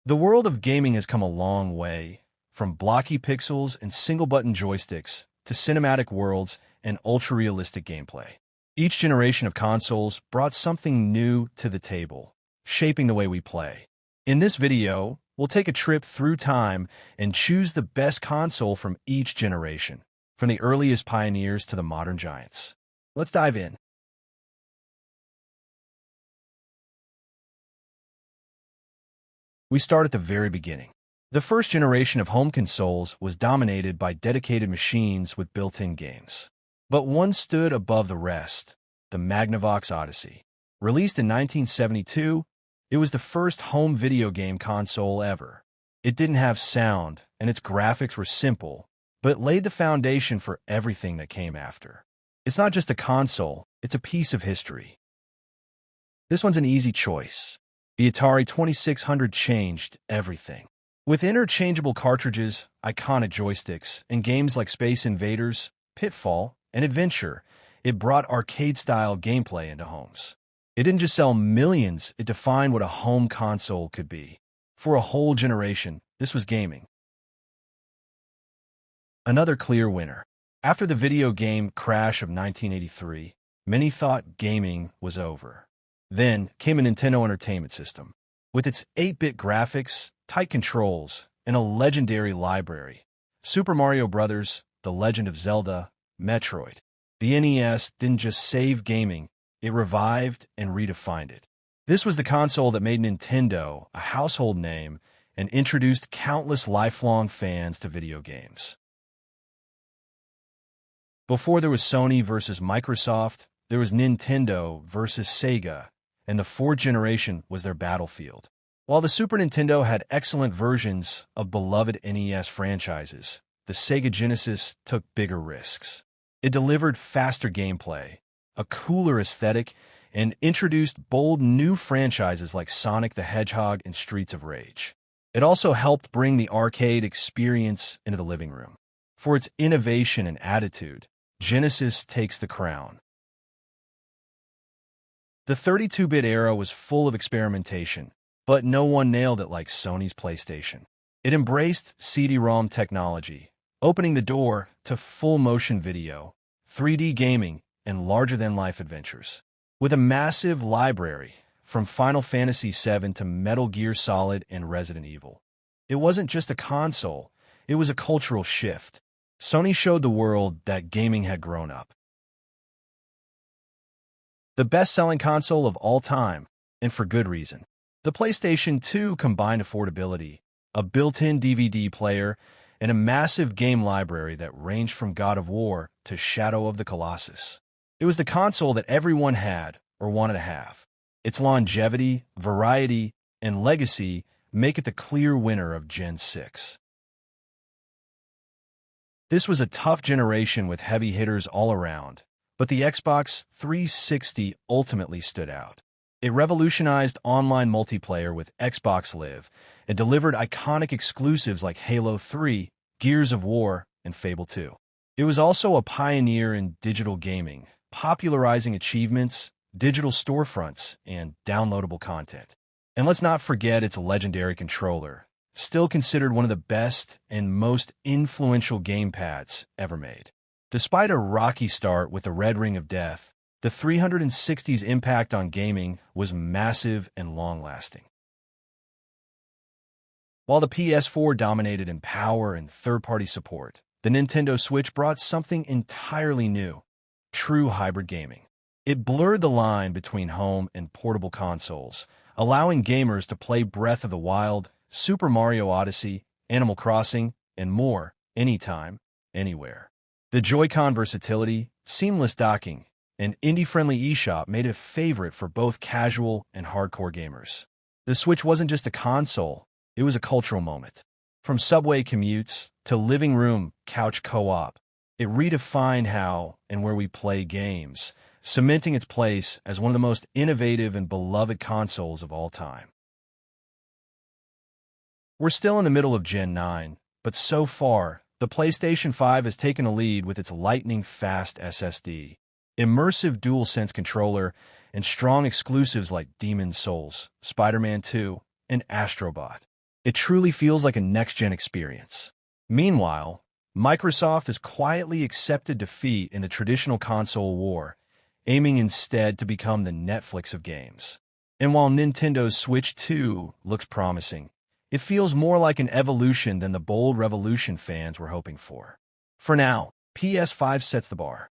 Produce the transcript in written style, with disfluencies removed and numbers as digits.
The world of gaming has come a long way, from blocky pixels and single-button joysticks to cinematic worlds and ultra-realistic gameplay. Each generation of consoles brought something new to the table, shaping the way we play. In this video, we'll take a trip through time and choose the best console from each generation, from the earliest pioneers to the modern giants. Let's dive in. We start at the very beginning. The first generation of home consoles was dominated by dedicated machines with built-in games. But one stood above the rest, the Magnavox Odyssey. Released in 1972, it was the first home video game console ever. It didn't have sound, and its graphics were simple, but it laid the foundation for everything that came after. It's not just a console, it's a piece of history. This one's an easy choice. The Atari 2600 changed everything. With interchangeable cartridges, iconic joysticks, and games like Space Invaders, Pitfall, and Adventure, it brought arcade-style gameplay into homes. It didn't just sell millions, it defined what a home console could be. For a whole generation, this was gaming. Another clear winner. After the video game crash of 1983, many thought gaming was over. Then came a Nintendo Entertainment System. With its 8-bit graphics, tight controls, and a legendary library. Super Mario Bros., The Legend of Zelda, Metroid. The NES didn't just save gaming, it revived and redefined it. This was the console that made Nintendo a household name and introduced countless lifelong fans to video games. Before there was Sony versus Microsoft, there was Nintendo versus Sega, and the fourth generation was their battlefield. While the Super Nintendo had excellent versions of beloved NES franchises, the Sega Genesis took bigger risks. It delivered faster gameplay, a cooler aesthetic, and introduced bold new franchises like Sonic the Hedgehog and Streets of Rage. It also helped bring the arcade experience into the living room. For its innovation and attitude, Genesis takes the crown. The 32-bit era was full of experimentation, but no one nailed it like Sony's PlayStation. It embraced CD-ROM technology, opening the door to full-motion video, 3D gaming, and larger-than-life adventures. With a massive library, from Final Fantasy VII to Metal Gear Solid and Resident Evil. It wasn't just a console, it was a cultural shift. Sony showed the world that gaming had grown up. The best-selling console of all time, and for good reason. The PlayStation 2 combined affordability, a built-in DVD player, and a massive game library that ranged from God of War to Shadow of the Colossus. It was the console that everyone had or wanted to have. Its longevity, variety, and legacy make it the clear winner of Gen 6. This was a tough generation with heavy hitters all around, but the Xbox 360 ultimately stood out. It revolutionized online multiplayer with Xbox Live and delivered iconic exclusives like Halo 3, Gears of War, and Fable 2. It was also a pioneer in digital gaming, popularizing achievements, digital storefronts, and downloadable content. And let's not forget its legendary controller, still considered one of the best and most influential gamepads ever made. Despite a rocky start with the Red Ring of Death, the 360's impact on gaming was massive and long-lasting. While the PS4 dominated in power and third-party support, the Nintendo Switch brought something entirely new: true hybrid gaming. It blurred the line between home and portable consoles, allowing gamers to play Breath of the Wild, Super Mario Odyssey, Animal Crossing, and more anytime, anywhere. The Joy-Con versatility, seamless docking, and indie-friendly eShop made it a favorite for both casual and hardcore gamers. The Switch wasn't just a console, it was a cultural moment. From subway commutes to living room couch co-op, it redefined how and where we play games, cementing its place as one of the most innovative and beloved consoles of all time. We're still in the middle of Gen 9, but so far, the PlayStation 5 has taken the lead with its lightning-fast SSD, immersive DualSense controller, and strong exclusives like Demon's Souls, Spider-Man 2, and Astrobot. It truly feels like a next-gen experience. Meanwhile, Microsoft has quietly accepted defeat in the traditional console war, aiming instead to become the Netflix of games. And while Nintendo's Switch 2 looks promising, it feels more like an evolution than the bold revolution fans were hoping for. For now, PS5 sets the bar.